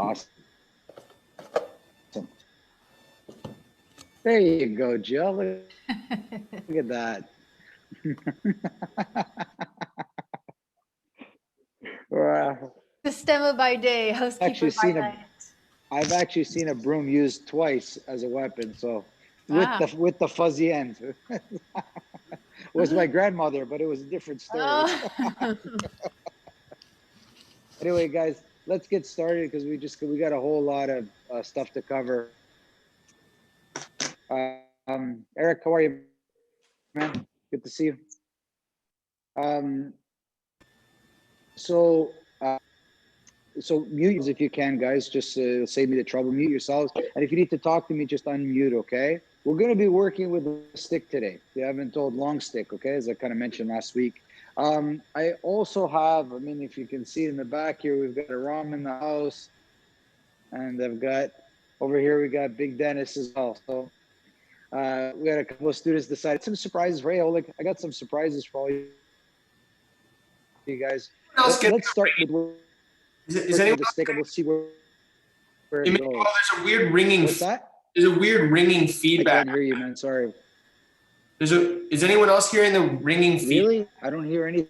Awesome. There you go, Jill. Look at that. Wow. Systema by day, housekeeper by night. I've actually seen a broom used twice as a weapon. So Wow. with the fuzzy end. Was my grandmother, but it was a different story. Oh. Anyway, guys, let's get started because we got a whole lot of stuff to cover. Eric, how are you, man? Good to see you. So mute if you can, guys. Just save me the trouble. Mute yourselves, and if you need to talk to me, just unmute. Okay. We're going to be working with a stick today. We haven't told long stick. Okay, as I kind of mentioned last week. I also have. I mean, if you can see in the back here, we've got a Ram in the house, and I've got over here we got Big Dennis as well. So we had a couple of students decide some surprises for you. I got some surprises for all you guys. Let's start with. Is anyone the stick, and we'll see where it goes. There's a weird ringing. What's that? There's a weird ringing feedback. I can't hear you, man. Sorry. Is anyone else hearing the ringing feedback? Really? I don't hear anything.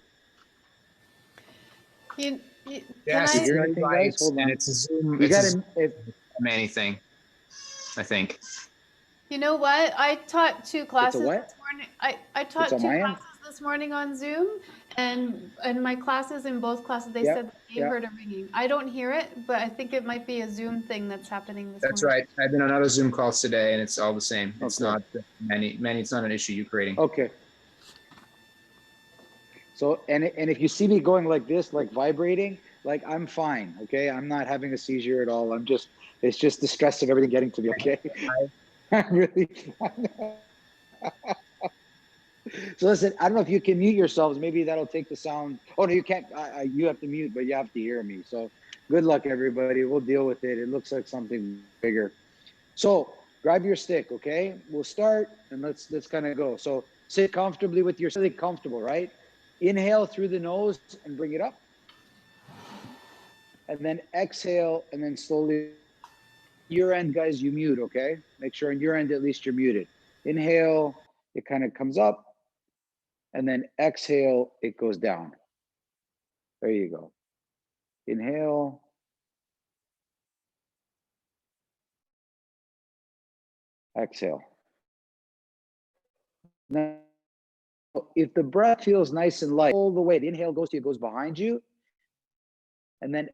Yes, you hear anything, guys? Hold on. It's a Zoom. You got anything, I think. You know what? I taught 2 classes this morning. I taught 2 classes this morning on Zoom, and in my classes, in both classes, they said that they heard a ringing. I don't hear it, but I think it might be a Zoom thing that's happening this morning. That's right. I've been on other Zoom calls today, and it's all the same. It's not many. It's not an issue you're creating. Okay. So, and if you see me going like this, like vibrating, like I'm fine. Okay, I'm not having a seizure at all. It's just the stress of everything getting to me. Okay. I'm really fine. So listen, I don't know if you can mute yourselves. Maybe that'll take the sound. Oh no, you can't. You have to mute, but you have to hear me. So good luck, everybody. We'll deal with it. It looks like something bigger. So grab your stick, okay? We'll start and let's kind of go. So sit comfortably with your stick, comfortable, right? Inhale through the nose and bring it up, and then exhale, and then slowly. Your end, guys, you mute, okay? Make sure on your end at least you're muted. Inhale, it kind of comes up. And then exhale, it goes down. There you go. Inhale. Exhale. Now, if the breath feels nice and light, all the way, the inhale goes to you, goes behind you. And then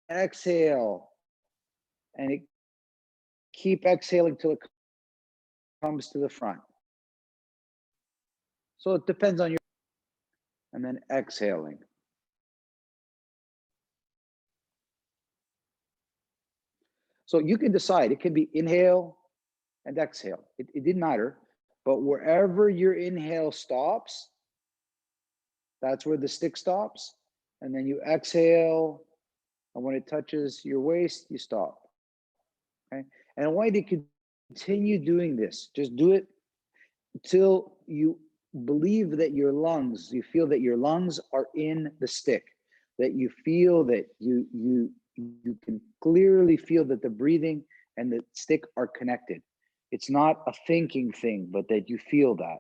exhale. And keep exhaling till it comes to the front. So it depends on your, and then exhaling. So you can decide, it can be inhale and exhale. It didn't matter, but wherever your inhale stops, that's where the stick stops. And then you exhale, and when it touches your waist, you stop. Okay. And I want you to continue doing this. Just do it until you believe that your lungs, you feel that your lungs are in the stick, that you feel that you can clearly feel that the breathing and the stick are connected. It's not a thinking thing, but that you feel that.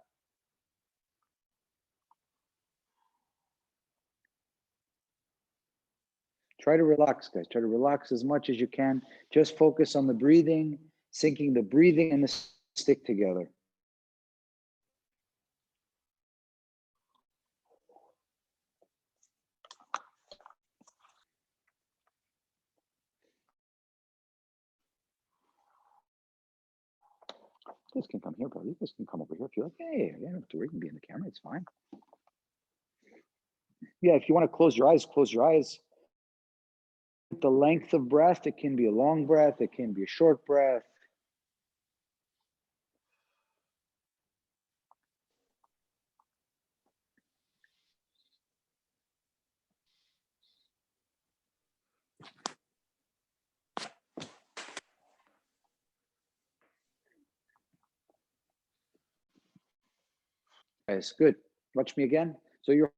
Try to relax, guys. Try to relax as much as you can. Just focus on the breathing, syncing the breathing and the stick together. You guys can come here, bro. You guys can come over here if you like. Hey, you don't have to worry. You can be in the camera. It's fine. Yeah, if you want to close your eyes, close your eyes. The length of breath, it can be a long breath. It can be a short breath. Guys, good. Watch me again. So you're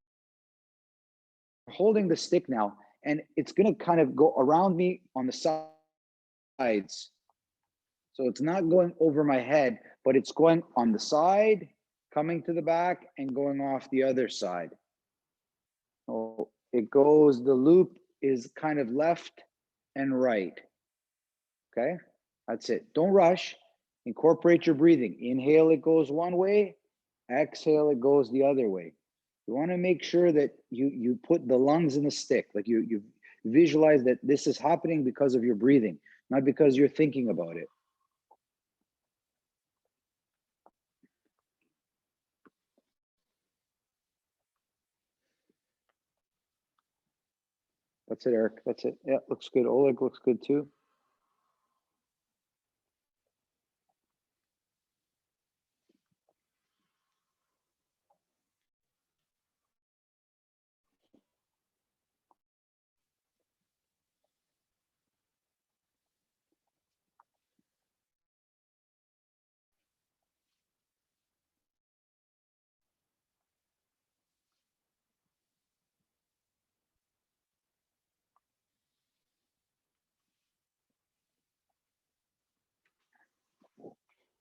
holding the stick now, and it's gonna kind of go around me on the sides. So it's not going over my head, but it's going on the side, coming to the back, and going off the other side. So it goes, the loop is kind of left and right. Okay, that's it. Don't rush. Incorporate your breathing. Inhale, it goes one way. Exhale, it goes the other way. You want to make sure that you put the lungs in the stick, like you visualize that this is happening because of your breathing, not because you're thinking about it. That's it, Eric. That's it. Yeah, looks good. Oleg looks good too.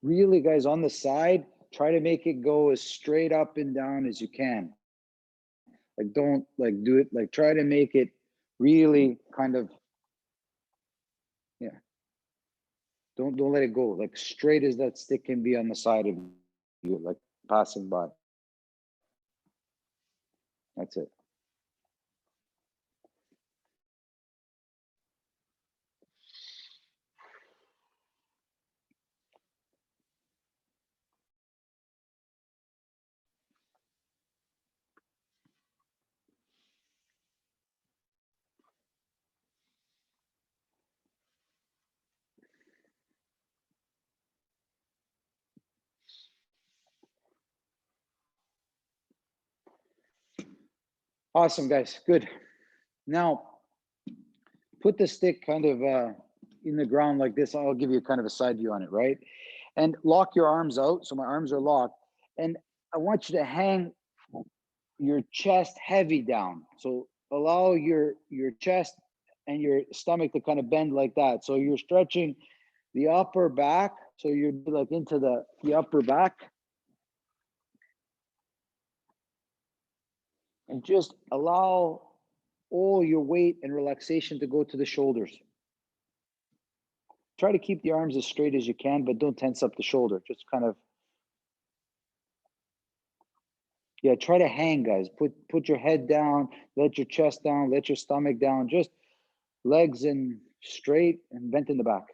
Really, guys, on the side, try to make it go as straight up and down as you can. Like, don't like do it, like try to make it really kind of, yeah. Don't let it go, like straight as that stick can be on the side of you, like passing by. That's it. Awesome, guys. Good. Now, put the stick kind of in the ground like this. I'll give you kind of a side view on it, right? And lock your arms out. So my arms are locked. And I want you to hang your chest heavy down. So allow your chest and your stomach to kind of bend like that. So you're stretching the upper back. So you're like into the upper back. And just allow all your weight and relaxation to go to the shoulders. Try to keep the arms as straight as you can, but don't tense up the shoulder. Just kind of, yeah, try to hang, guys. Put your head down, let your chest down, let your stomach down, just legs in straight and bent in the back.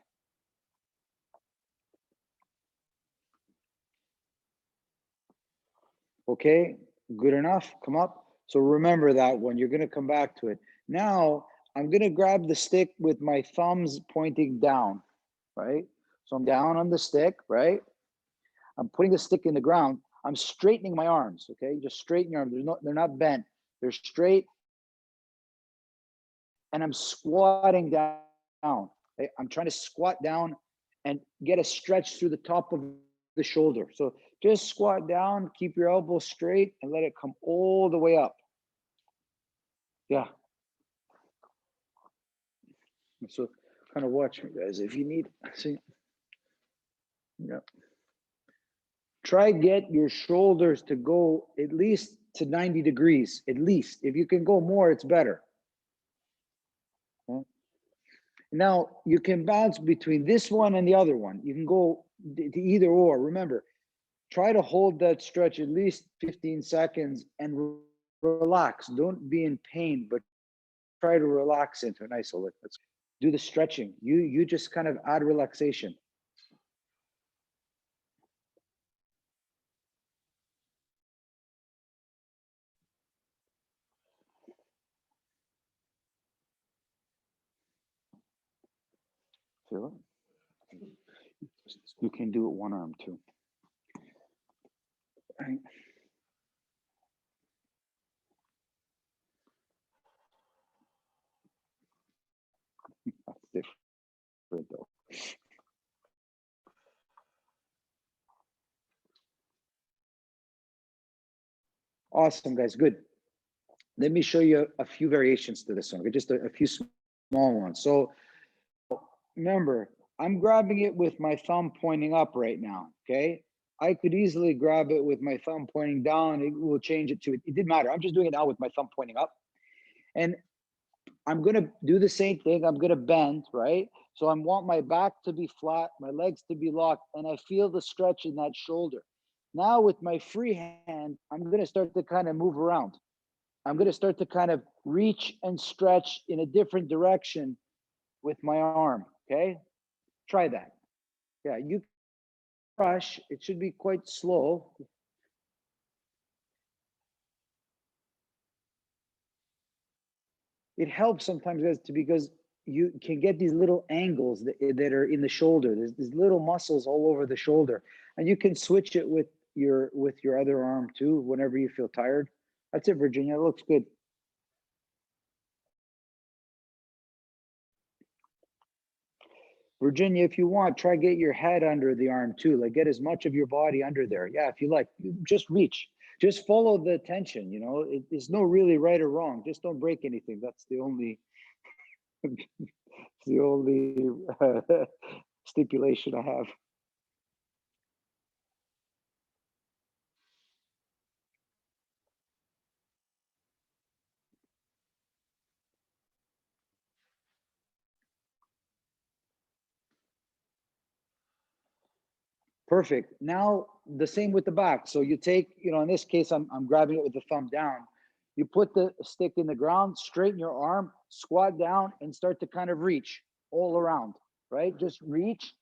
Okay, good enough. Come up. So remember that one. You're going to come back to it. Now, I'm going to grab the stick with my thumbs pointing down, right? So I'm down on the stick, right? I'm putting the stick in the ground. I'm straightening my arms, okay? Just straighten your arms. They're not bent. They're straight. And I'm squatting down. Okay? I'm trying to squat down and get a stretch through the top of the shoulder. So just squat down, keep your elbows straight, and let it come all the way up. Yeah. So kind of watch me, guys, if you need. See. Yeah. Try get your shoulders to go at least to 90 degrees, at least. If you can go more, it's better. Okay. Now you can bounce between this one and the other one. You can go to either or. Remember, try to hold that stretch at least 15 seconds and relax. Don't be in pain, but try to relax into it. Nice, Oleg. Let's do the stretching. You just kind of add relaxation. Feel it? You can do it one arm too. Right. That's different though. Awesome, guys. Good. let me show you a few variations to this one. Okay, just a few small ones. So remember, I'm grabbing it with my thumb pointing up right now, okay? I could easily grab it with my thumb pointing down. It will change it to it. It didn't matter. I'm just doing it now with my thumb pointing up. And I'm gonna do the same thing. I'm gonna bend, right? So I want my back to be flat, my legs to be locked, and I feel the stretch in that shoulder. Now with my free hand, I'm gonna start to kind of move around. I'm gonna start to kind of reach and stretch in a different direction with my arm, okay? Try that. Yeah, you rush, it should be quite slow. It helps sometimes, guys, because you can get these little angles that are in the shoulder. There's these little muscles all over the shoulder, and you can switch it with your other arm too whenever you feel tired. That's it, Virginia. It looks good. Virginia, if you want, try get your head under the arm too. Like get as much of your body under there. Yeah, if you like, just reach. Just follow the tension. You know, there's no really right or wrong. Just don't break anything. That's the only stipulation I have. Perfect. Now the same with the back. So you take, you know, in this case, I'm grabbing it with the thumb down. You put the stick in the ground, straighten your arm, squat down, and start to kind of reach all around, right? Just reach,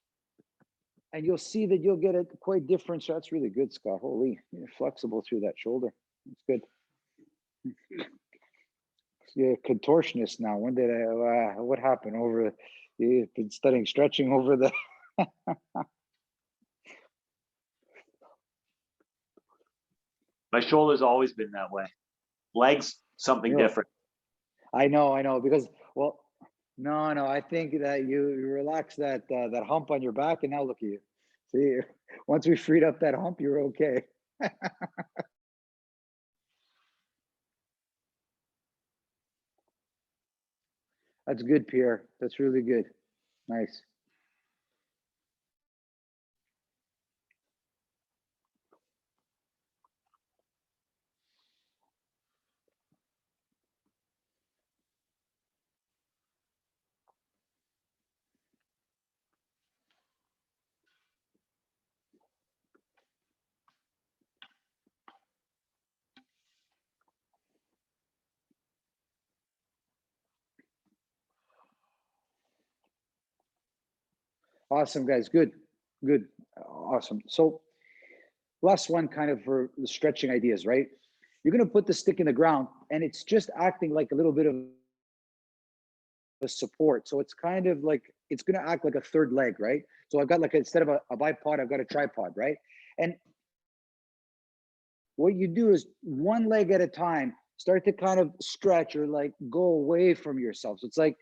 and you'll see that you'll get a quite different. So that's really good, Scott. Holy, you're flexible through that shoulder. It's good. You're a contortionist now. When did I? What happened over? You've been studying stretching over the. My shoulder's always been that way. Legs, something different. I know, because, well, no, I think that you relax that that hump on your back, and now look at you. See, once we freed up that hump, you're okay. That's good, Pierre. That's really good. Nice. Awesome, guys. Good. Awesome. So last one kind of for the stretching ideas, right? You're going to put the stick in the ground, and it's just acting like a little bit of a support. So it's kind of like, it's going to act like a third leg, right? So I've got like, instead of a bipod, I've got a tripod, right? And what you do is one leg at a time, start to kind of stretch or like go away from yourself. So it's like,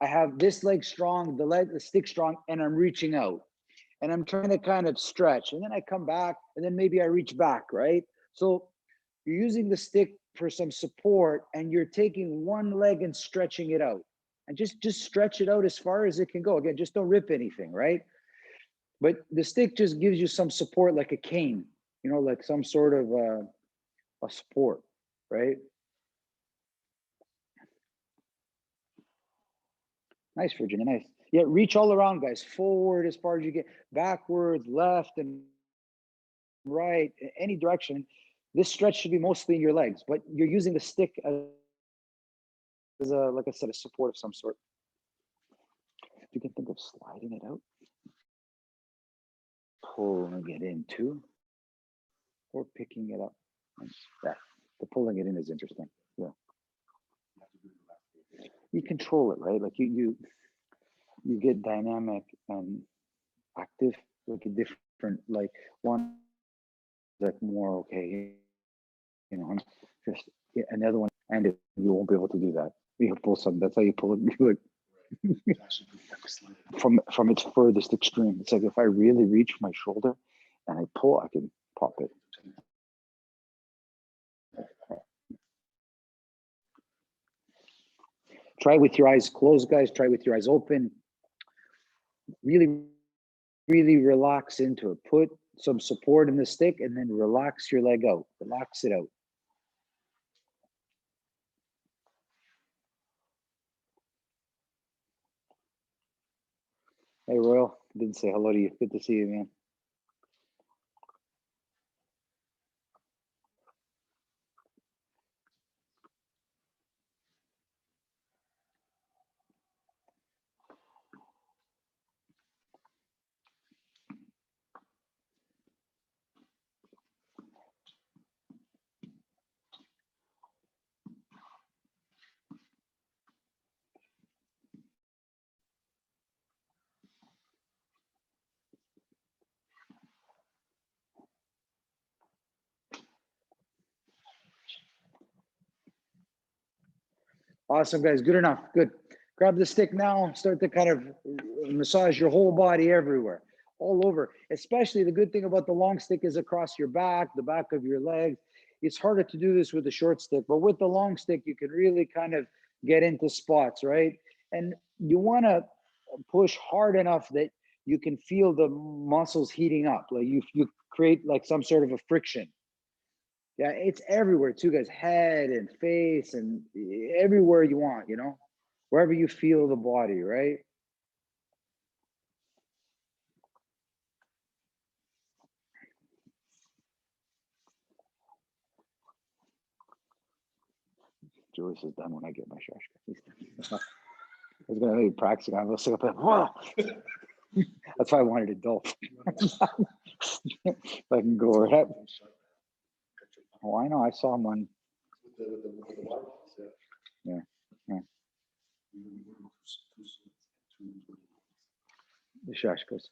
I have this leg strong, the stick strong, and I'm reaching out. And I'm trying to kind of stretch. And then I come back, and then maybe I reach back, right? So you're using the stick for some support, and you're taking one leg and stretching it out. And just stretch it out as far as it can go. Again, just don't rip anything, right? But the stick just gives you some support, like a cane, you know, like some sort of a support, right? Nice, Virginia, nice. Yeah, reach all around, guys. Forward as far as you get, backwards, left and right, any direction. This stretch should be mostly in your legs, but you're using the stick as a, like I said, a support of some sort. You can think of sliding it out, pulling it into, or picking it up. Yeah, the pulling it in is interesting. Yeah, you control it, right? Like you get dynamic and active, like a different, like one like more okay, you know, just and the other one, and you won't be able to do that. You pull something. That's how you pull it. from its furthest extreme. It's like if I really reach my shoulder and I pull, I can pop it. Try with your eyes closed, guys. Try with your eyes open. Really, really relax into it. Put some support in the stick and then relax your leg out. Relax it out. Hey, Royal. Didn't say hello to you. Good to see you, man. Awesome, guys. Good enough. Good. Grab the stick now. Start to kind of massage your whole body everywhere, all over. Especially the good thing about the long stick is across your back, the back of your legs. It's harder to do this with the short stick, but with the long stick, you can really kind of get into spots, right? And you want to push hard enough that you can feel the muscles heating up. Like you create like some sort of a friction. Yeah, it's everywhere too, guys. Head and face and everywhere you want, you know, wherever you feel the body, right? Julius is done when I get my shashka. I was gonna be practicing. I was like, whoa. That's why I wanted a dolphin. If I can go right up. Oh, I know. I saw him on. Yeah. Yeah. The shashkas.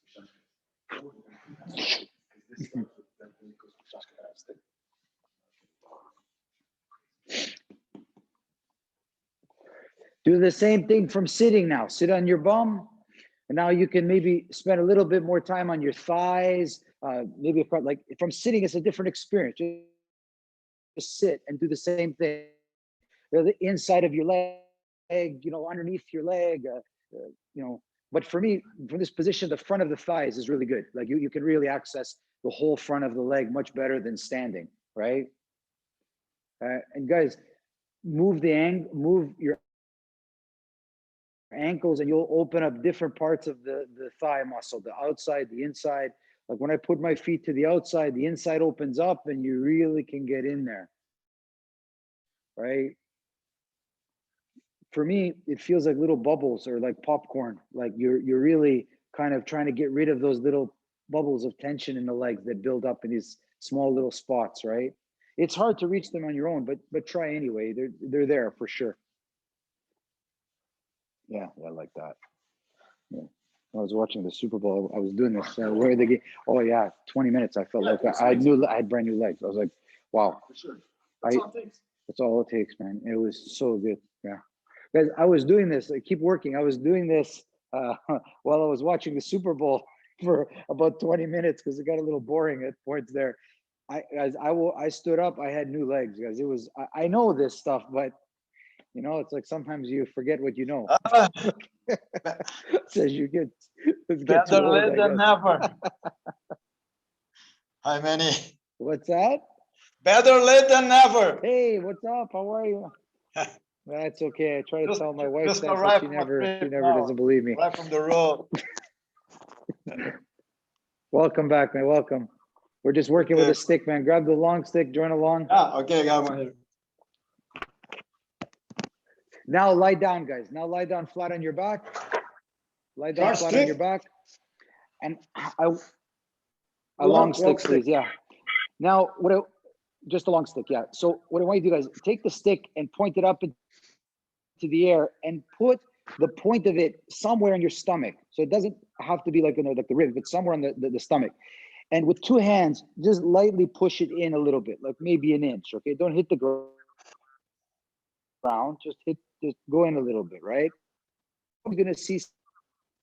Do the same thing from sitting now. Sit on your bum. And now you can maybe spend a little bit more time on your thighs. Maybe like from sitting, it's a different experience. Just sit and do the same thing. The inside of your leg, you know, underneath your leg, you know. But for me, from this position, the front of the thighs is really good. Like you can really access the whole front of the leg much better than standing, right? And guys, move your ankles and you'll open up different parts of the thigh muscle, the outside, the inside. Like when I put my feet to the outside, the inside opens up and you really can get in there, right? For me, it feels like little bubbles or like popcorn. Like you're really kind of trying to get rid of those little bubbles of tension in the legs that build up in these small little spots, right? It's hard to reach them on your own, but try anyway. They're there for sure. Yeah, I like that. Yeah. I was watching the Super Bowl. I was doing this. Where the game? Oh yeah, 20 minutes. I felt like I had brand new legs. I was like, wow. For sure. That's all it takes, man. It was so good. Yeah, guys. I was doing this. I keep working. I was doing this while I was watching the Super Bowl for about 20 minutes because it got a little boring at points there. I stood up. I had new legs, guys. It was. I know this stuff, but you know, it's like sometimes you forget what you know. Says you get Better late than never. Hi, Manny. What's that? Better late than never. Hey, what's up? How are you? That's okay. I try to tell my wife just that, but arrived she from never Madrid now. doesn't believe me. Right from the road. Welcome back, man. Welcome. We're just working with a stick, man. Grab the long stick, join along. Ah, okay, got one here. Now lie down, guys. Now lie down flat on your back. Lie down flat on your back. And a long stick, please. Yeah. Now, just a long stick, yeah. So what I want you to do, guys, take the stick and point it up into the air and put the point of it somewhere in your stomach. So it doesn't have to be like, like the rib, but somewhere on the stomach. And with two hands, just lightly push it in a little bit, like maybe an inch, okay? Don't hit the ground, just go in a little bit, right? I'm gonna see,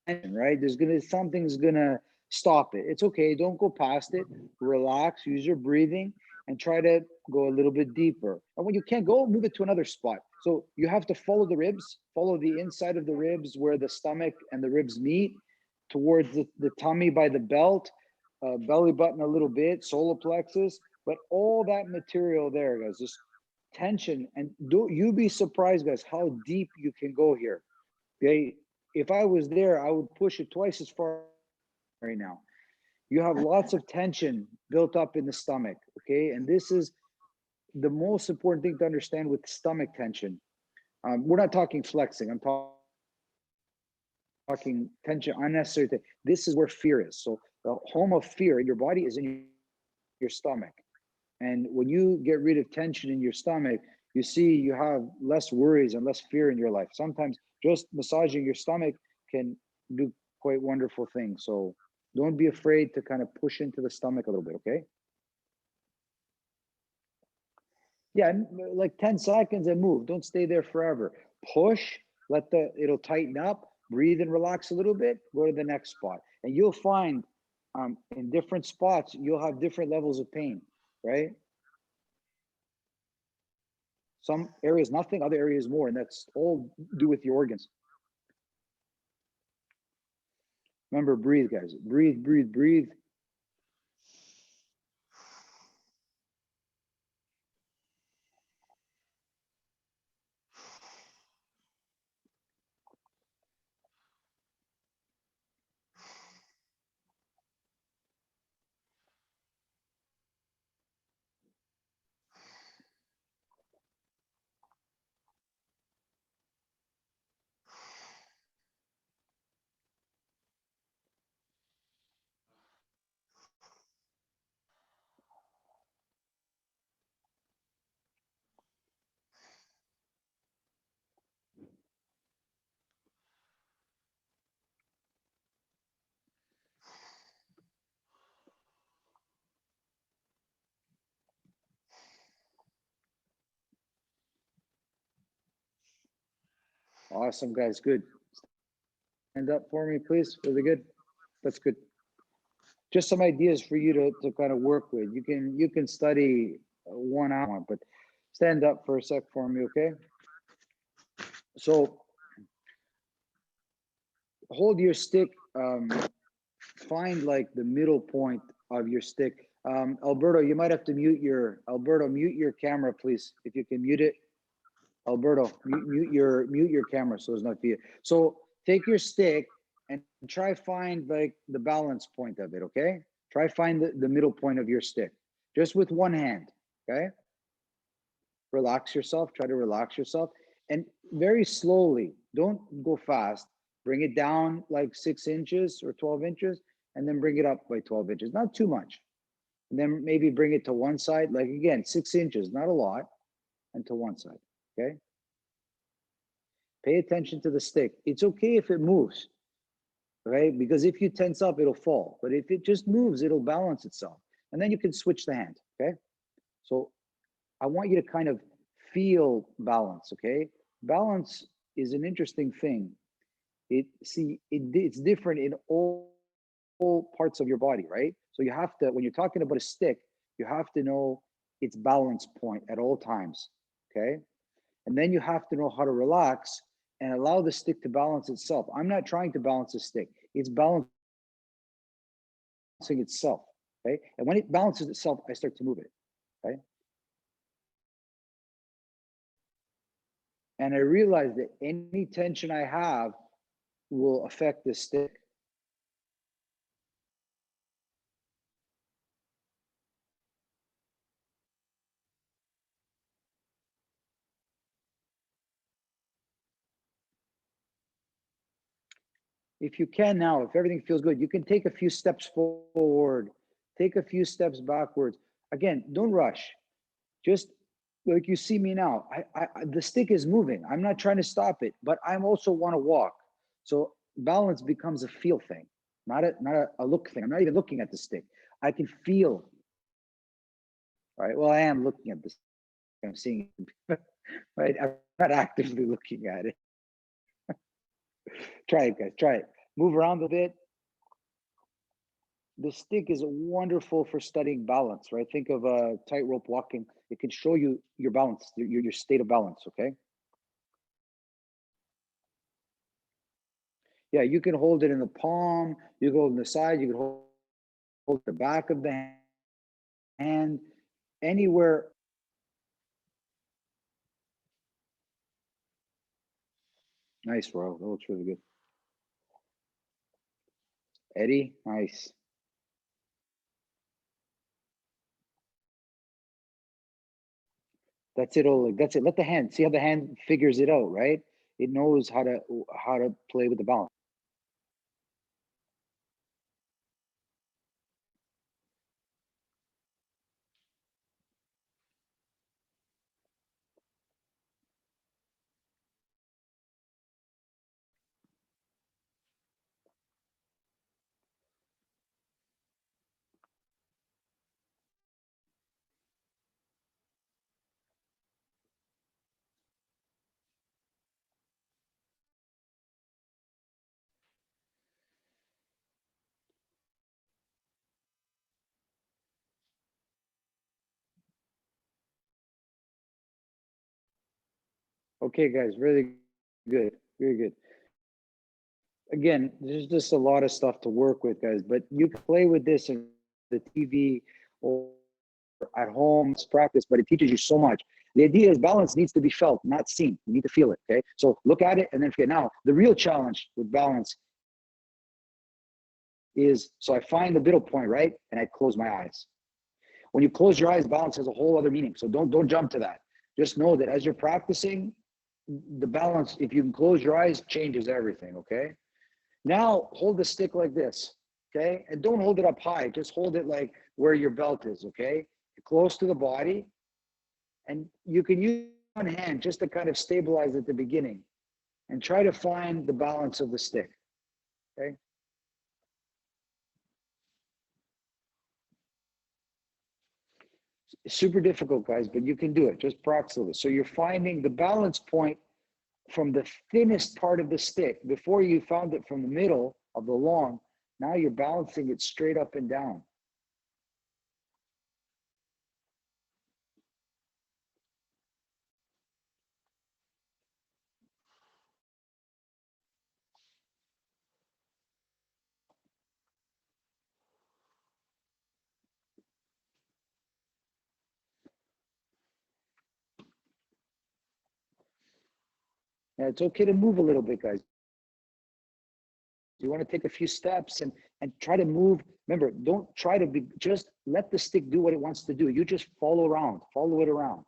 right? Something's gonna stop it. It's okay, don't go past it. Relax, use your breathing. and try to go a little bit deeper. And when you can't go, move it to another spot. So you have to follow the ribs, follow the inside of the ribs where the stomach and the ribs meet, towards the tummy by the belt, belly button a little bit, solar plexus, but all that material there, guys, just tension. And you'd be surprised, guys, how deep you can go here. Okay, if I was there, I would push it twice as far right now. You have lots of tension built up in the stomach, okay? And this is the most important thing to understand with stomach tension. We're not talking flexing. I'm talking tension, unnecessary. This is where fear is. So the home of fear in your body is in your stomach. And when you get rid of tension in your stomach, you see you have less worries and less fear in your life. Sometimes just massaging your stomach can do quite wonderful things. So don't be afraid to kind of push into the stomach a little bit, okay? Yeah, like 10 seconds and move. Don't stay there forever. Push, it'll tighten up, breathe and relax a little bit, go to the next spot. And you'll find in different spots, you'll have different levels of pain, right? Some areas, nothing, other areas more, and that's all do with your organs. Remember, breathe, guys. Breathe, breathe, breathe. Awesome, guys. Good. Stand up for me, please. Really good. That's good. Just some ideas for you to kind of work with. You can study 1 hour, but stand up for a sec for me, okay? So hold your stick. Find like the middle point of your stick. Alberto, you might have to mute your camera, please. If you can mute it. Alberto, mute your camera so it's not via. So take your stick and try find like the balance point of it, okay? Try find the middle point of your stick, just with one hand, okay? Relax yourself, try to relax yourself. And very slowly, don't go fast. Bring it down like 6 inches or 12 inches, and then bring it up by 12 inches, not too much. And then maybe bring it to one side, like again, 6 inches, not a lot, and to one side. Okay. Pay attention to the stick. It's okay if it moves, right? Because if you tense up, it'll fall. But if it just moves, it'll balance itself. And then you can switch the hand, okay? So I want you to kind of feel balance, okay? Balance is an interesting thing. It's different in all parts of your body, right? So you have to, when you're talking about a stick, you have to know its balance point at all times, okay? And then you have to know how to relax and allow the stick to balance itself. I'm not trying to balance the stick. It's balancing itself, okay? And when it balances itself, I start to move it, okay? And I realize that any tension I have will affect the stick. If you can now, if everything feels good, you can take a few steps forward, take a few steps backwards. Again, don't rush. Just like you see me now, the stick is moving. I'm not trying to stop it, but I also want to walk. So balance becomes a feel thing, not a look thing. I'm not even looking at the stick. I can feel. All right. Well, I am looking at this. I'm seeing it, right? I'm not actively looking at it. Try it, guys. Try it. Move around a bit. the stick is wonderful for studying balance, right? Think of tightrope walking. It can show you your balance, your state of balance, okay? Yeah, you can hold it in the palm, you can hold it in the side, you can hold the back of the hand, anywhere. Nice, Royal. That looks really good. Eddie, nice. That's it, Oleg. That's it. Let the hand see how the hand figures it out, right? It knows how to play with the balance. Okay, guys, really good, very good. Again, there's just a lot of stuff to work with, guys, but you can play with this in the TV or at home, it's practice, but it teaches you so much. The idea is balance needs to be felt, not seen. You need to feel it, okay? So look at it and then forget. Now, the real challenge with balance is, so I find the middle point, right? And I close my eyes. When you close your eyes, balance has a whole other meaning. So don't jump to that. Just know that as you're practicing, the balance, if you can close your eyes, changes everything, okay? Now, hold the stick like this, okay? And don't hold it up high. Just hold it like where your belt is, okay? Close to the body. And you can use one hand just to kind of stabilize at the beginning and try to find the balance of the stick, okay? It's super difficult, guys, but you can do it. Just practice it. So you're finding the balance point from the thinnest part of the stick. Before you found it from the middle of the long, now you're balancing it straight up and down. Yeah, it's okay to move a little bit, guys. You want to take a few steps and try to move. Remember, don't try to be, just let the stick do what it wants to do. You just follow it around.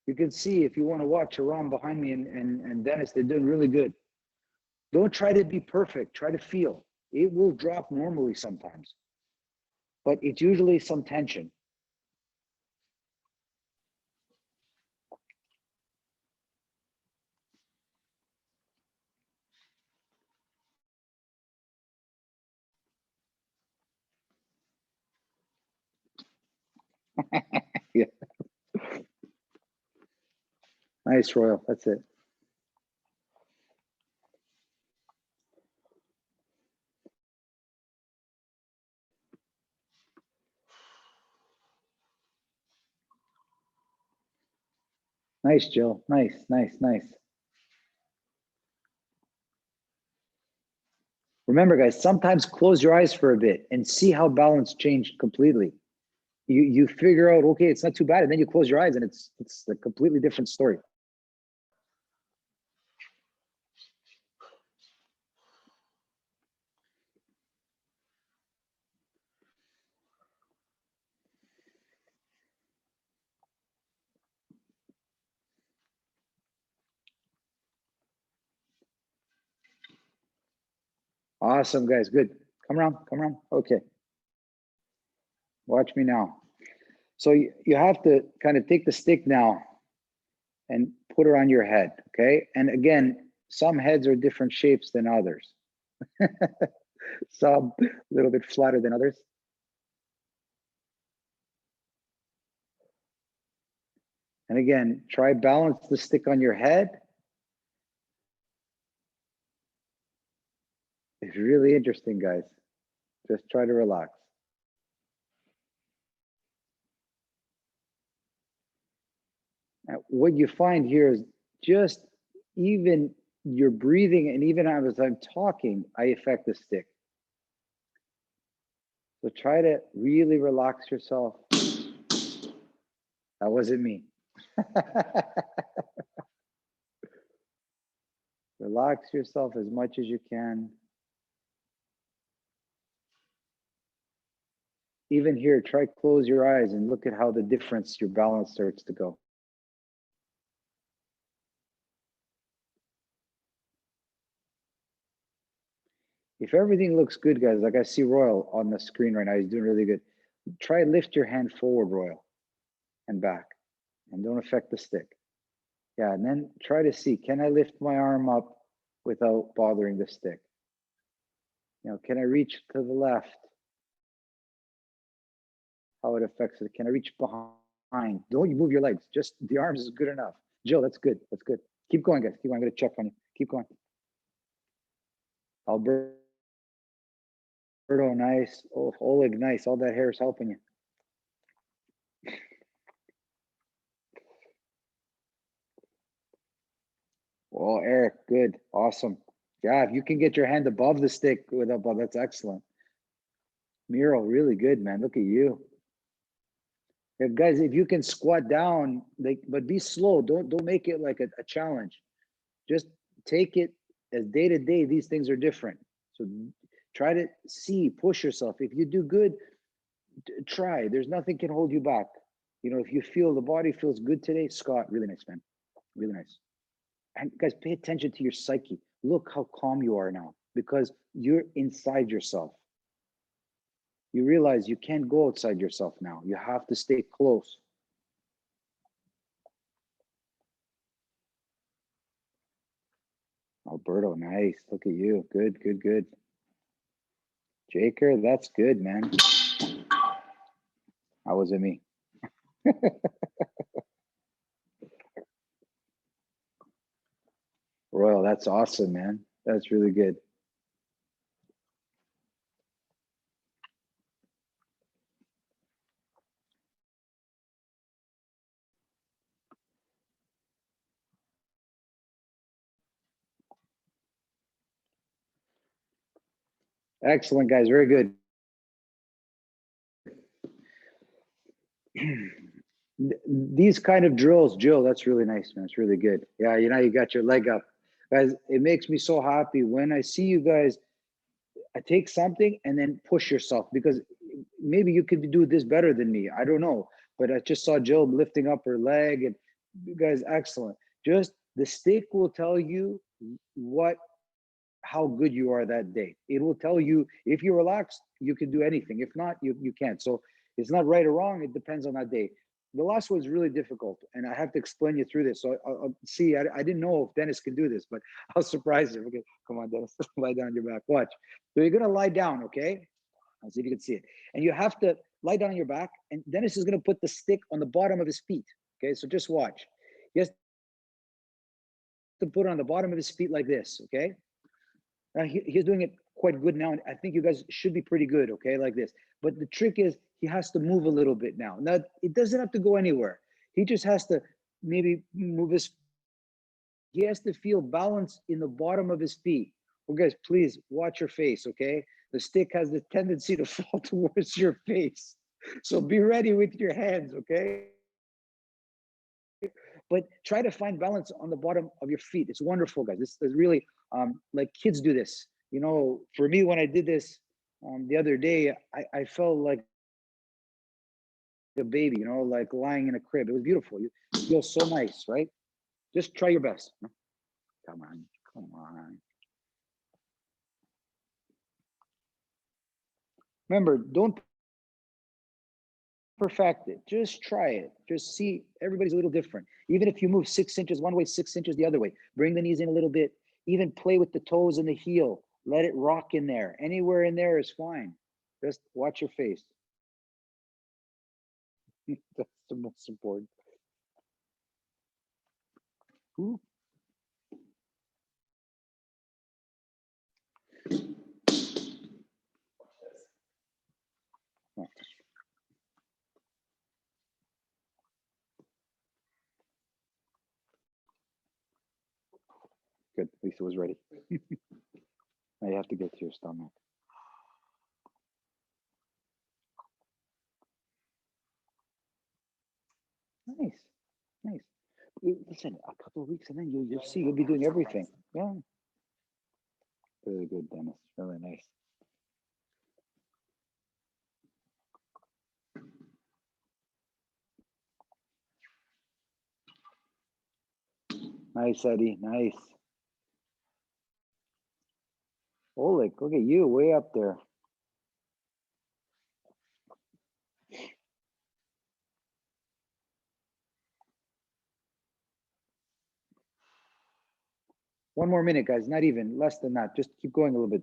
You can see, if you want to watch, around behind me and Dennis, they're doing really good. Don't try to be perfect. Try to feel. It will drop normally sometimes, but it's usually some tension. Yeah. Nice, Royal. That's it. Nice, Jill. Nice, nice, nice. Remember, guys, sometimes close your eyes for a bit and see how balance changed completely. You figure out, okay, it's not too bad, and then you close your eyes and it's a completely different story. Awesome, guys. Good. Come around, come around. Okay. Watch me now. So you have to kind of take the stick now and put her on your head, okay? And again, some heads are different shapes than others. Some a little bit flatter than others. And again, try balance the stick on your head. It's really interesting, guys. Just try to relax. What you find here is just even your breathing, and even as I'm talking, I affect the stick. So try to really relax yourself. That wasn't me. Relax yourself as much as you can. Even here, try close your eyes and look at how the difference your balance starts to go. If everything looks good, guys, like I see Royal on the screen right now, he's doing really good. Try lift your hand forward, Royal, and back, and don't affect the stick. Yeah, and then try to see, can I lift my arm up without bothering the stick? You know, can I reach to the left? How it affects it. Can I reach behind? Don't you move your legs, just the arms is good enough. Jill, that's good, that's good. Keep going, guys, keep going, I'm gonna check on you. Keep going. Alberto, nice. Oh, Oleg, nice. All that hair is helping you. Oh, Eric, good, awesome. Yeah, if you can get your hand above the stick with above, that's excellent. Miro, really good, man. Look at you. Yeah, guys, if you can squat down, but be slow. Don't make it like a challenge. Just take it as day to day. These things are different. So try to see, push yourself. If you do good, try. There's nothing can hold you back. You know, if you feel the body feels good today, Scott, really nice, man. Really nice. And guys, pay attention to your psyche. Look how calm you are now because you're inside yourself. You realize you can't go outside yourself now. You have to stay close. Alberto, nice. Look at you. Good, good, good. Jaker, that's good, man. How was it me? Royal, that's awesome, man. That's really good. Excellent, guys. Very good. These kind of drills, Jill, that's really nice, man. It's really good. Yeah, you know, you got your leg up. Guys, it makes me so happy when I see you guys take something and then push yourself, because maybe you could do this better than me. I don't know. But I just saw Jill lifting up her leg, and you guys, excellent. Just the stick will tell you how good you are that day. It will tell you if you're relaxed, you can do anything. If not, you can't. So it's not right or wrong. It depends on that day. The last one is really difficult, and I have to explain you through this. So I'll see. I didn't know if Dennis can do this, but I'll surprise you. Okay, come on, Dennis, lie down on your back. Watch. So you're gonna lie down, okay? I'll see if you can see it. And you have to lie down on your back, and Dennis is gonna put the stick on the bottom of his feet. Okay, so just watch. He has to put it on the bottom of his feet like this. Okay. Now he's doing it quite good now, and I think you guys should be pretty good, okay, like this. But the trick is he has to move a little bit now. Now, it doesn't have to go anywhere. He just has to maybe move he has to feel balance in the bottom of his feet. Well, guys, please watch your face, okay? The stick has the tendency to fall towards your face. So be ready with your hands, okay? But try to find balance on the bottom of your feet. It's wonderful, guys. This is really, like kids do this. You know, for me, when I did this the other day, I felt like a baby, you know, like lying in a crib. It was beautiful. You feel so nice, right? Just try your best. Come on, come on. Remember, don't perfect it. Just try it. Just see, everybody's a little different. Even if you move 6 inches one way, 6 inches the other way, bring the knees in a little bit. Even play with the toes and the heel. Let it rock in there. Anywhere in there is fine. Just watch your face. That's the most important. Ooh. Good. At least it was ready. Now you have to get to your stomach. Nice. Nice. Listen, a couple of weeks and then you'll see you'll be doing everything. Yeah. Really good, Dennis. Really nice. Nice, Eddie. Nice. Oleg, look at you way up there. One more minute, guys. Not even, less than that. Just keep going a little bit.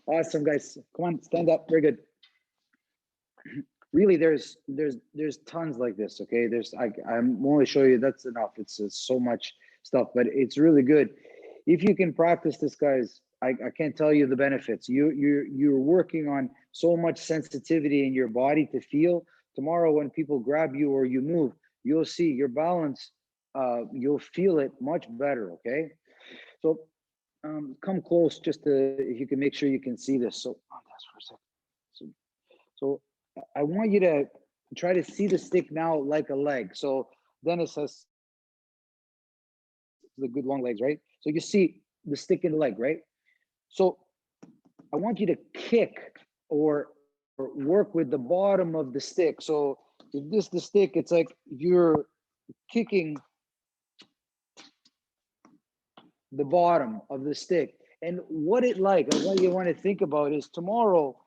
Awesome, guys. Come on, stand up. Very good. Really, there's tons like this. Okay, I'm only showing you that's enough. It's so much stuff, but it's really good. If you can practice this, guys, I can't tell you the benefits. You're working on so much sensitivity in your body to feel. Tomorrow, when people grab you or you move, you'll see your balance. You'll feel it much better. Okay, so. Come close just to, if you can make sure you can see this. So, that's for a second. So I want you to try to see the stick now like a leg. So Dennis has the good long legs, right? So you see the stick in the leg, right? So I want you to kick or work with the bottom of the stick. So if this the stick, it's like you're kicking the bottom of the stick. And what you want to think about is tomorrow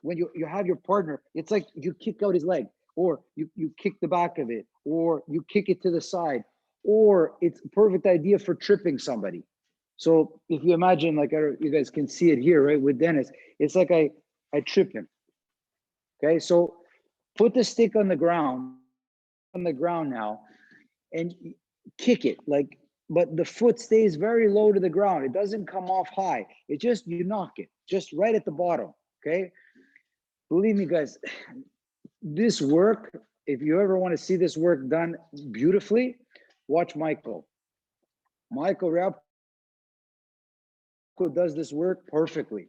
when you have your partner, it's like you kick out his leg, or you kick the back of it, or you kick it to the side, or it's a perfect idea for tripping somebody. So if you imagine, like you guys can see it here, right, with Dennis, it's like I trip him. Okay, so put the stick on the ground now and kick it, like, but the foot stays very low to the ground. It doesn't come off high. It just, you knock it just right at the bottom. Okay. Believe me, guys, this work, if you ever want to see this work done beautifully, watch Michael. Michael Ryabko does this work perfectly.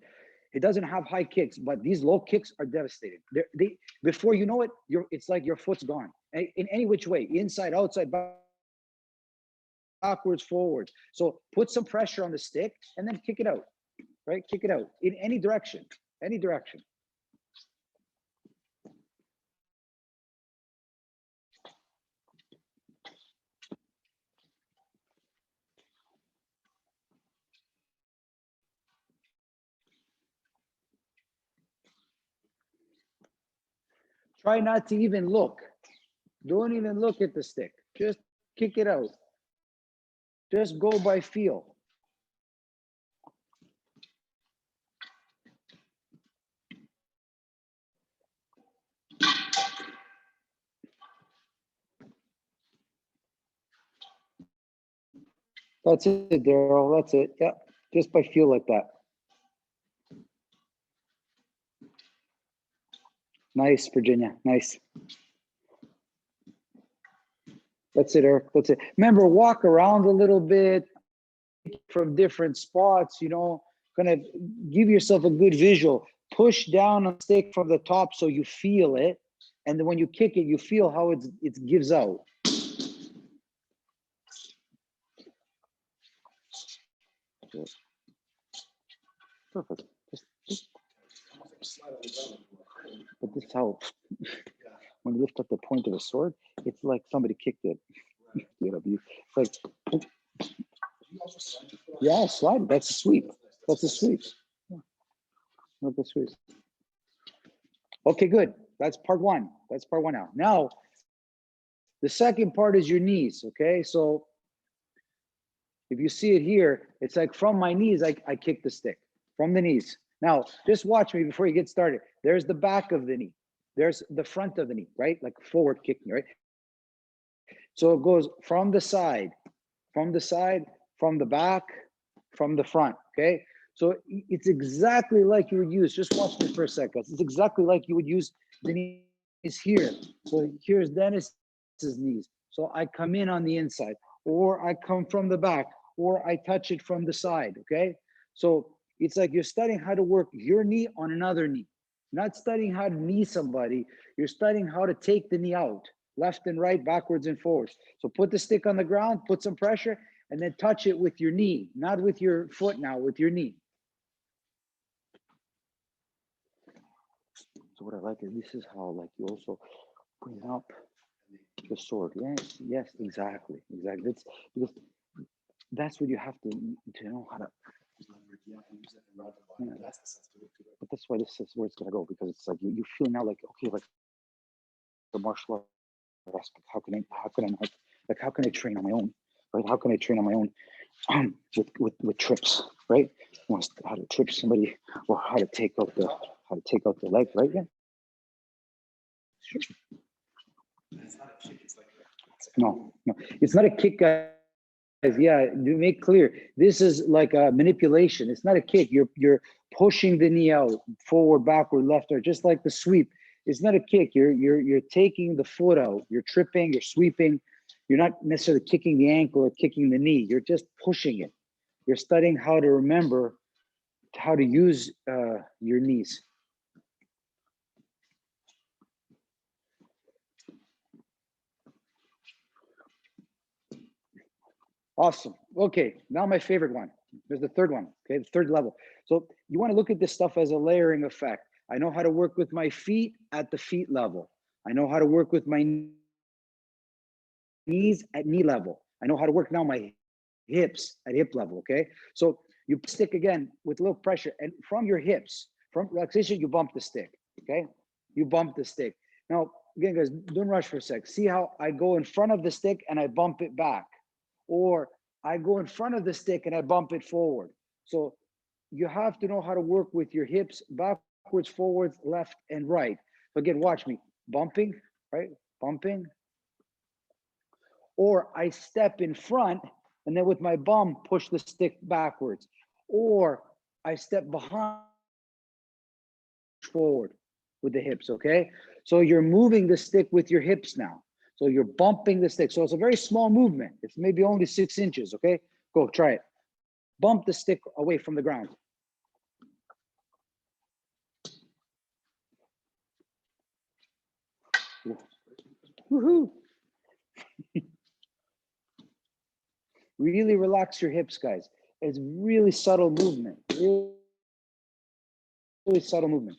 He doesn't have high kicks, but these low kicks are devastating. They before you know it, it's like your foot's gone in any which way, inside, outside, backwards, forwards. So put some pressure on the stick and then kick it out, right? Kick it out in any direction, any direction. Try not to even look. Don't even look at the stick. Just kick it out. Just go by feel. That's it, Daryl. That's it. Yeah, just by feel like that. Nice, Virginia. Nice. That's it, Eric. That's it. Remember, walk around a little bit from different spots, you know, kind of give yourself a good visual. Push down on the stick from the top so you feel it. And then when you kick it, you feel how it gives out. Perfect. But this is how, when you lift up the point of a sword, it's like somebody kicked it. It's like, yeah, slide. That's a sweep. That's a sweep. That's a sweep. Okay, good. That's part one. That's part one now. Now, the second part is your knees, okay? So if you see it here, it's like from my knees, I kick the stick, from the knees. Now, just watch me before you get started. There's the back of the knee. There's the front of the knee, right? Like forward kicking, right? So it goes from the side, from the back, from the front, okay? So it's exactly like you would use, just watch me for a second. It's exactly like you would use the knees here. So here's Dennis's knees. So I come in on the inside, or I come from the back, or I touch it from the side, okay? So it's like you're studying how to work your knee on another knee. Not studying how to knee somebody, you're studying how to take the knee out, left and right, backwards and forwards. So put the stick on the ground, put some pressure, and then touch it with your knee, not with your foot now, with your knee. So what I like is this is how like you also bring up the sword. Yes, yes, exactly. That's because that's what you have to know how to. Yeah. But that's why this is where it's gonna go, because it's like you feel now like, okay, like the martial art aspect. How can I train on my own, right? How can I train on my own with trips, right? How to trip somebody, or how to take out the leg, right? Yeah. Sure. No, it's not a kick, guys. Yeah, to make clear, this is like a manipulation. It's not a kick. You're pushing the knee out, forward, backward, left, or just like the sweep. It's not a kick. You're taking the foot out. You're tripping. You're sweeping. You're not necessarily kicking the ankle or kicking the knee. You're just pushing it. You're studying how to remember how to use your knees. Awesome. Okay, now my favorite one. There's the third one, okay, the third level. So you want to look at this stuff as a layering effect. I know how to work with my feet at the feet level. I know how to work with my knees at knee level. I know how to work now my hips at hip level, okay? So you stick again with a little pressure, and from your hips, from relaxation, you bump the stick, okay? You bump the stick. Now, again, guys, don't rush for a sec. See how I go in front of the stick and I bump it back, or I go in front of the stick and I bump it forward. So you have to know how to work with your hips backwards, forwards, left, and right. So again, watch me. Bumping, right? Bumping. Or I step in front and then with my bum, push the stick backwards. Or I step behind, forward with the hips, okay? So you're moving the stick with your hips now. So you're bumping the stick. So it's a very small movement. It's maybe only 6 inches, okay? Go, try it. Bump the stick away from the ground. Woohoo! Really relax your hips, guys. It's really subtle movement. Really subtle movement.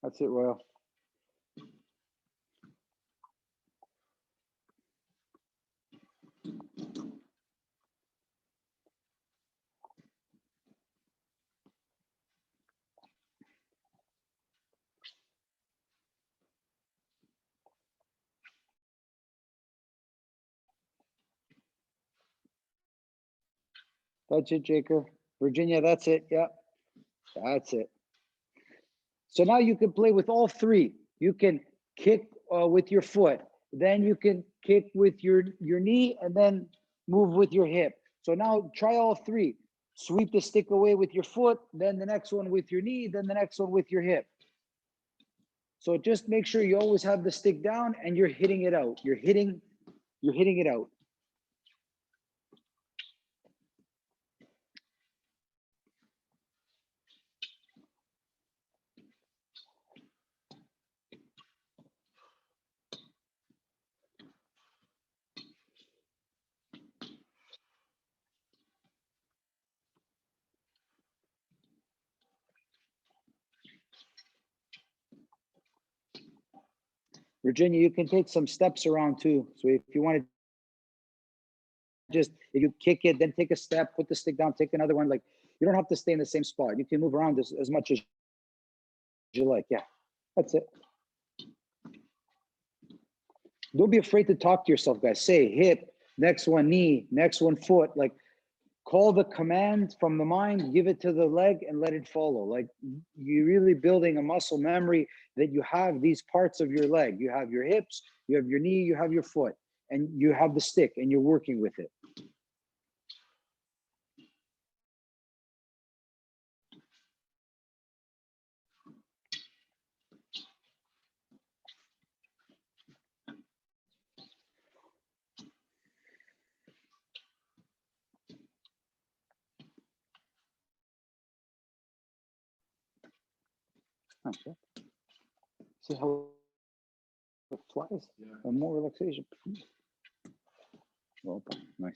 That's it, Royal. That's it, Jaker. Virginia, that's it. Yeah, that's it. So now you can play with all three. You can kick with your foot, then you can kick with your knee, and then move with your hip. So now try all three. Sweep the stick away with your foot, then the next one with your knee, then the next one with your hip. So just make sure you always have the stick down and you're hitting it out. You're hitting it out. Virginia, you can take some steps around too. So if you want to just, if you kick it, then take a step, put the stick down, take another one. Like, you don't have to stay in the same spot. You can move around as much as you like. Yeah, that's it. Don't be afraid to talk to yourself, guys. Say hip, next one knee, next one foot. Like, call the command from the mind, give it to the leg, and let it follow. Like, you're really building a muscle memory that you have these parts of your leg. You have your hips, you have your knee, you have your foot, and you have the stick, and you're working with it. Okay. See how it flies? And more relaxation. Well, nice.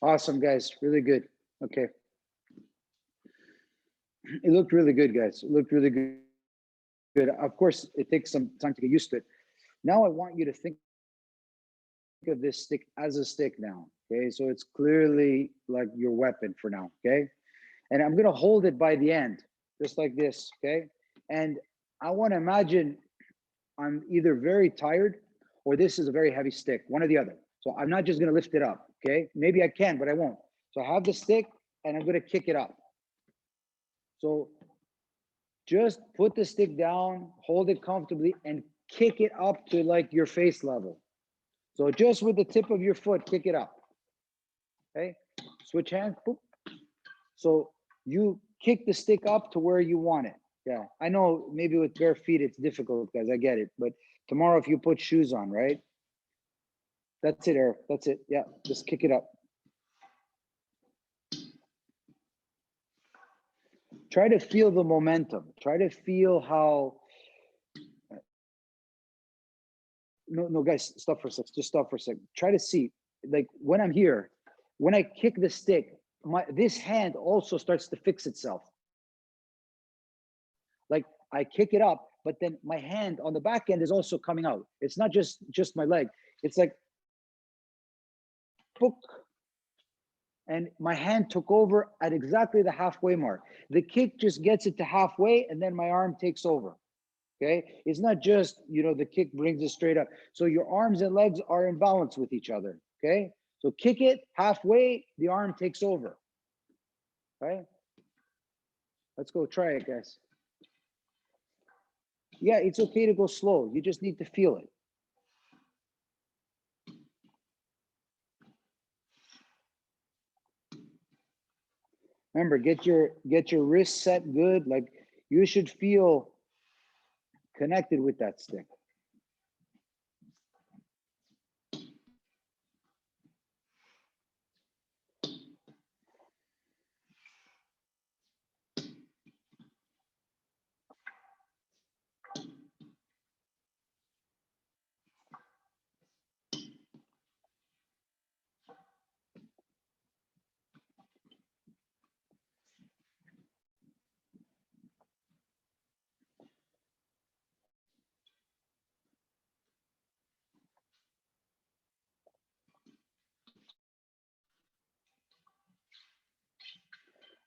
Awesome, guys. Really good. Okay. It looked really good, guys. It looked really good. Good. Of course, it takes some time to get used to it. Now I want you to think of this stick as a stick now. Okay, so it's clearly like your weapon for now. Okay, and I'm gonna hold it by the end, just like this. Okay, and I want to imagine I'm either very tired or this is a very heavy stick, one or the other. So I'm not just gonna lift it up. Okay, maybe I can, but I won't. So I have the stick and I'm gonna kick it up. So just put the stick down, hold it comfortably, and kick it up to like your face level. So just with the tip of your foot, kick it up. Okay, switch hands. Boop. So you kick the stick up to where you want it. Yeah, I know maybe with bare feet it's difficult, guys. I get it. But tomorrow, if you put shoes on, right? That's it, Eric. That's it. Yeah, just kick it up. Try to feel the momentum. Try to feel how. No, guys, stop for a sec. Just stop for a sec. Try to see, like when I'm here, when I kick the stick, this hand also starts to fix itself. Like I kick it up, but then my hand on the back end is also coming out. It's not just my leg. It's like, book. And my hand took over at exactly the halfway mark. The kick just gets it to halfway, and then my arm takes over. Okay, it's not just, the kick brings it straight up. So your arms and legs are in balance with each other. Okay, so kick it halfway, the arm takes over. Okay, let's go try it, guys. Yeah, it's okay to go slow. You just need to feel it. Remember, get your wrist set good. Like you should feel connected with that stick.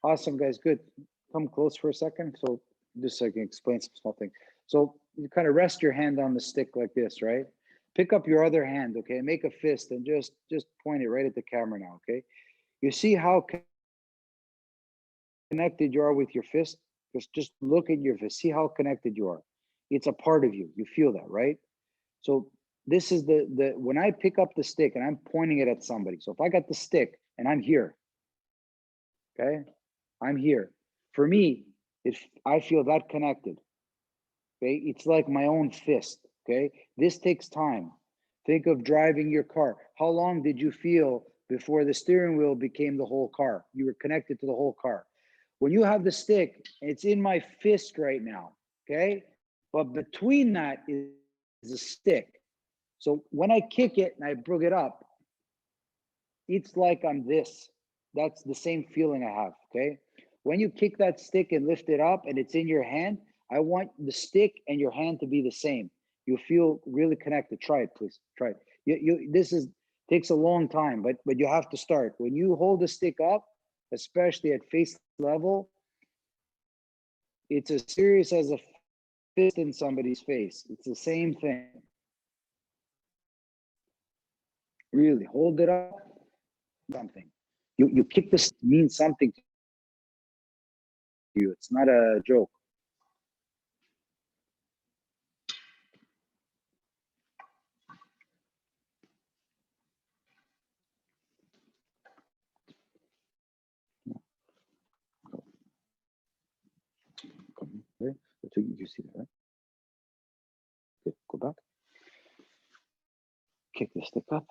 Awesome, guys. Good. Come close for a second. So just so I can explain some small thing. So you kind of rest your hand on the stick like this, right? Pick up your other hand, okay? Make a fist and just point it right at the camera now, okay? You see how connected you are with your fist? Just look at your fist. See how connected you are. It's a part of you. You feel that, right? So this is the when I pick up the stick and I'm pointing it at somebody. So if I got the stick and I'm here, okay? I'm here. For me, I feel that connected. Okay, it's like my own fist. Okay, this takes time. Think of driving your car. How long did you feel before the steering wheel became the whole car? You were connected to the whole car. When you have the stick, it's in my fist right now. Okay, but between that is a stick. So when I kick it and I bring it up, it's like I'm this. That's the same feeling I have, okay? When you kick that stick and lift it up and it's in your hand, I want the stick and your hand to be the same. You feel really connected. Try it, please. Try it. This takes a long time, but you have to start. When you hold the stick up, especially at face level, it's as serious as a fist in somebody's face. It's the same thing. Really, hold it up. Something. You kick this means something to you. It's not a joke. Okay. So you see that, right? Good. Go back. Kick the stick up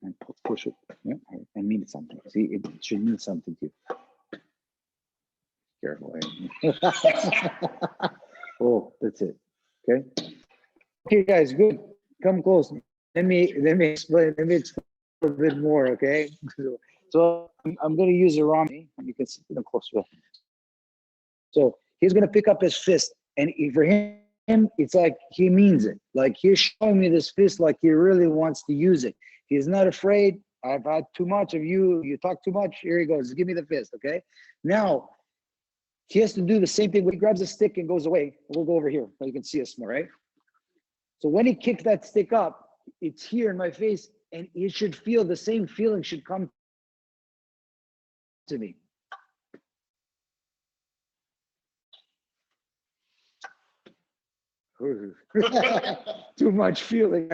and push it. Yeah, and mean something. See, it should mean something to you. Careful. Eh? Oh, that's it. Okay. Okay, guys, good. Come close. Let me explain. Let me explain a bit more. Okay. So I'm going to use a Rami. You can see them closer. So he's going to pick up his fist, and for him, it's like he means it. Like he's showing me this fist like he really wants to use it. He's not afraid. I've had too much of you. You talk too much. Here he goes. Give me the fist. Okay. Now he has to do the same thing. When he grabs a stick and goes away, we'll go over here so you can see us more, right? So when he kicks that stick up, it's here in my face, and it should feel the same feeling should come to me. Too much feeling.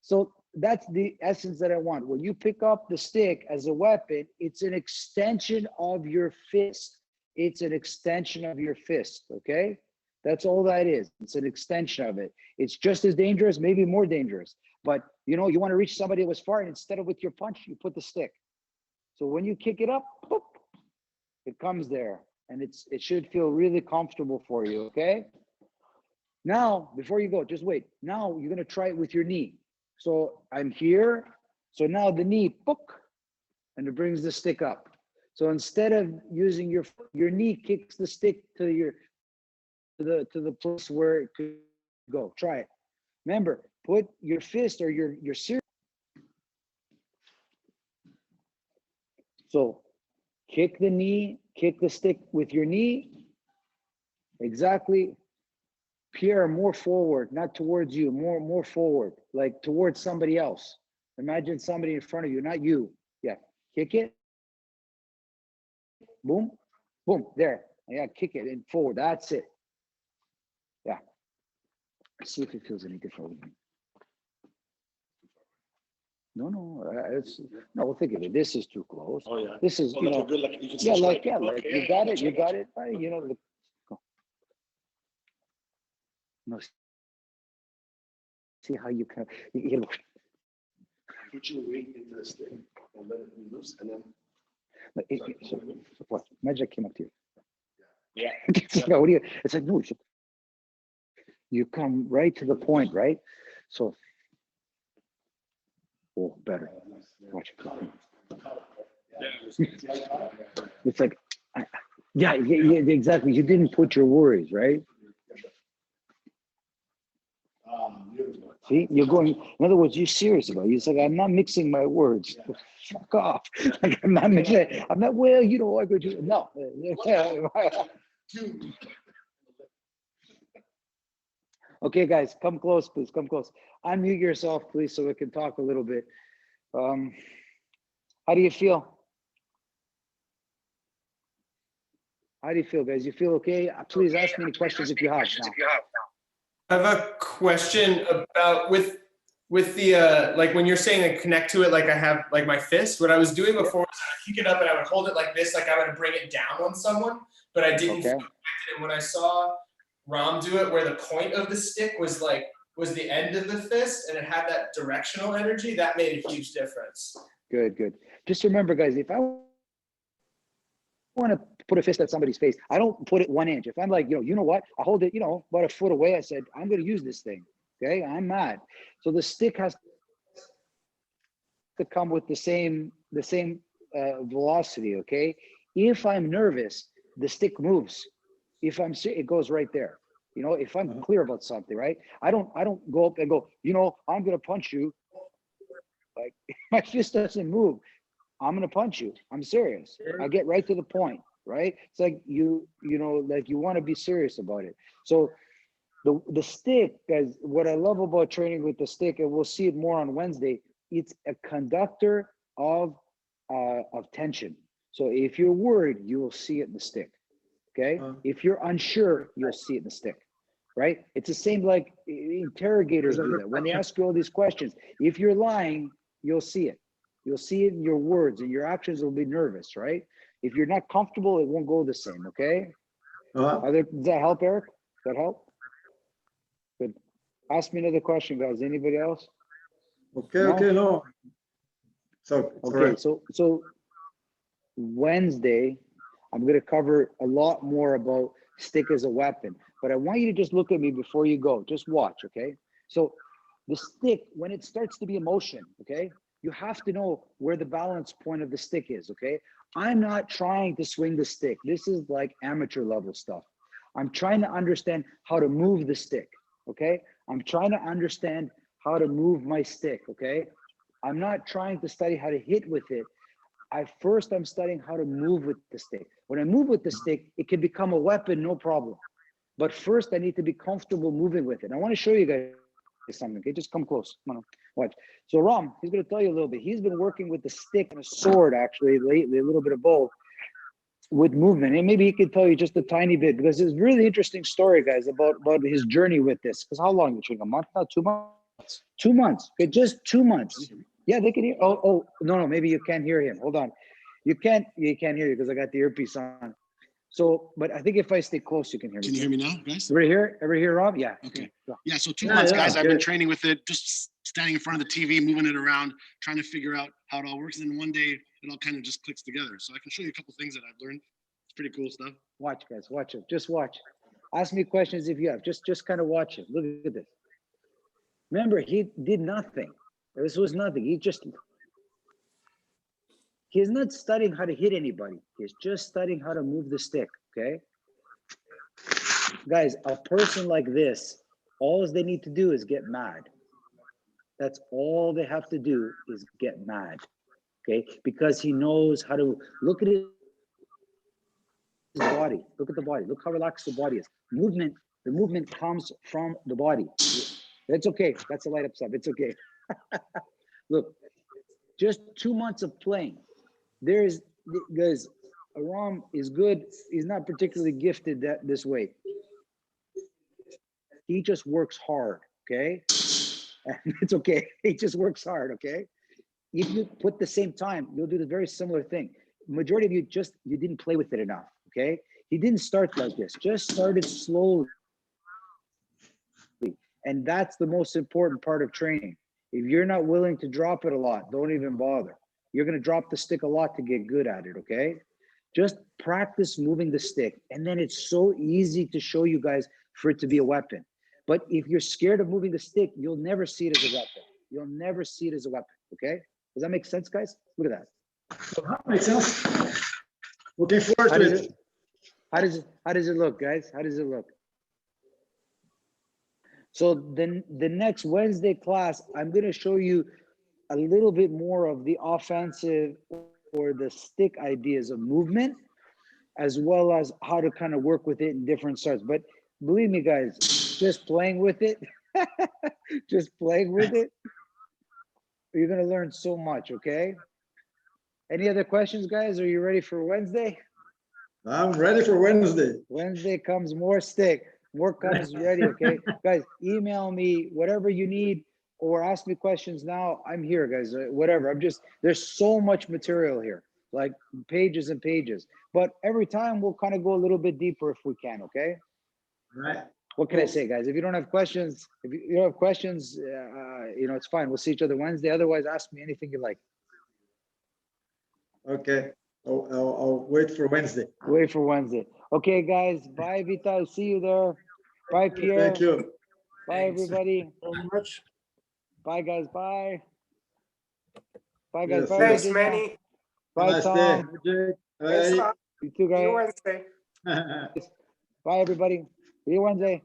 So that's the essence that I want. When you pick up the stick as a weapon, it's an extension of your fist. It's an extension of your fist, okay? That's all that is. It's an extension of it. It's just as dangerous, maybe more dangerous. But you know, you want to reach somebody that was far, and instead of with your punch, you put the stick. So when you kick it up, boop, it comes there. And it should feel really comfortable for you, okay? Now, before you go, just wait. Now you're gonna try it with your knee. So I'm here. So now the knee, book, and it brings the stick up. So instead of using your knee kicks the stick to the place where it could go. Try it. Remember, put your fist or your series. So kick the knee, kick the stick with your knee. Exactly. Pierre, more forward, not towards you, more forward, like towards somebody else. Imagine somebody in front of you, not you. Yeah, kick it. Boom, boom, there. Yeah, kick it and forward. That's it. Yeah. See if it feels any different. No, no, think of it. This is too close. Oh yeah. This is, Oh, you like know, a good, like you can yeah, see like, straight. yeah, like Okay, you got it, check right? You know, go. No, see how you can, you look. Put your weight into the stick and let it be loose, and then. So what? Magic came up to you. Yeah. Yeah, what do you? It's like no. You come right to the point, right? So, oh, better. Watch it. It's like, yeah, exactly. You didn't put your worries, right? See, you're going. In other words, you're serious about it. You're like, I'm not mixing my words. Fuck off. Like, I'm not mixing. I'm not. Well, you know, I could do. No. Okay, guys, come close, please. Come close. Unmute yourself, please, so we can talk a little bit. How do you feel? How do you feel, guys? You feel okay? Please ask me any questions if you have. I have a question about with the like when you're saying like connect to it like I have like my fist. What I was doing before was I would kick it up and I would hold it like this, like I would bring it down on someone, but I didn't feel connected. And when I saw Ram do it, where the point of the stick was the end of the fist and it had that directional energy, that made a huge difference. Good. Just remember, guys, if I want to put a fist at somebody's face, I don't put it 1 inch. If I'm like, you know what? I hold it, about a foot away. I said, I'm going to use this thing. Okay, I'm mad. So the stick has to come with the same velocity. Okay, if I'm nervous, the stick moves. If I'm it goes right there. You know, if I'm clear about something, right? I don't go up and go, you know, I'm gonna punch you. Like my fist doesn't move. I'm gonna punch you. I'm serious. I get right to the point, right? It's like you know, like you want to be serious about it. So the stick, guys, what I love about training with the stick, and we'll see it more on Wednesday, it's a conductor of tension. So if you're worried, you will see it in the stick. Okay. If you're unsure, you'll see it in the stick. Right? It's the same like interrogators do that. When they ask you all these questions, if you're lying, you'll see it. You'll see it in your words, and your actions will be nervous, right? If you're not comfortable, it won't go the same, okay? Does that help, Eric? Does that help? Good. Ask me another question, guys. Anybody else? Okay, No? okay, no. So, Okay, so Wednesday, I'm gonna cover a lot more about stick as a weapon, but I want you to just look at me before you go. Just watch, okay? So the stick, when it starts to be emotion, okay, you have to know where the balance point of the stick is, okay? I'm not trying to swing the stick. This is like amateur level stuff. I'm trying to understand how to move the stick, okay? I'm trying to understand how to move my stick, okay? I'm not trying to study how to hit with it. I'm studying how to move with the stick. When I move with the stick, it can become a weapon, no problem. But first, I need to be comfortable moving with it. I want to show you guys something. Okay, just come close. Come on, watch. So Ram, he's going to tell you a little bit. He's been working with the stick and a sword actually lately, a little bit of both, with movement. And maybe he can tell you just a tiny bit, because it's a really interesting story, guys, about his journey with this. Because how long? You a month now? 2 months? 2 months. Okay, just 2 months. Yeah, they can hear. Oh, no, maybe you can't hear him. Hold on. You can't hear you because I got the earpiece on. So, but I think if I stay close, you can hear me. Can you hear me now, guys? Ever hear Rob? Yeah. Okay. Yeah. Yeah, so 2 months, guys. I've been training with it, just standing in front of the TV, moving it around, trying to figure out how it all works. And then one day it all kind of just clicks together. So I can show you a couple things that I've learned. It's pretty cool stuff. Watch, guys. Watch it. Just watch. Ask me questions if you have. Just kind of watch it. Look at this. Remember, he did nothing. This was nothing. He's not studying how to hit anybody. He's just studying how to move the stick, okay? Guys, a person like this, all they need to do is get mad. That's all they have to do is get mad, okay? Because he knows how to, look at his body. Look at the body. Look how relaxed the body is. The movement comes from the body. That's okay. That's a light up stuff. It's okay. Look, just 2 months of playing. Guys, Aram is good. He's not particularly gifted this way. He just works hard, okay? And it's okay. He just works hard, okay? If you put the same time, you'll do the very similar thing. Majority of you didn't play with it enough, okay? He didn't start like this, just started slowly. And that's the most important part of training. If you're not willing to drop it a lot, don't even bother. You're going to drop the stick a lot to get good at it, okay? Just practice moving the stick. And then it's so easy to show you guys for it to be a weapon. But if you're scared of moving the stick, you'll never see it as a weapon. You'll never see it as a weapon, okay? Does that make sense, guys? Look at that. Makes sense. Looking forward to it. How does it look, guys? How does it look? So then the next Wednesday class, I'm going to show you a little bit more of the offensive or the stick ideas of movement, as well as how to kind of work with it in different starts. But believe me, guys, just playing with it, just playing with it, you're going to learn so much, okay? Any other questions, guys? Are you ready for Wednesday? I'm ready for Wednesday. Wednesday comes more stick. More comes ready, okay? Guys, email me whatever you need or ask me questions now. I'm here, guys, whatever. There's so much material here, like pages and pages. But every time we'll kind of go a little bit deeper if we can, okay? All right. What can I say, guys? If you don't have questions, it's fine. We'll see each other Wednesday. Otherwise, ask me anything you like. Okay. I'll wait for Wednesday. Wait for Wednesday. Okay, guys. Bye, Vital. See you there. Bye, Pierre. Thank you. Bye, Thanks. everybody. Very much. Bye, guys. Bye. Bye, guys. Yes, Bye, Thanks, Virginia. Manny. Have a Bye, nice day. Tom. Jake. Thanks, Alrighty. Tom. You too, See you guys. Wednesday. Bye, everybody. See you Wednesday.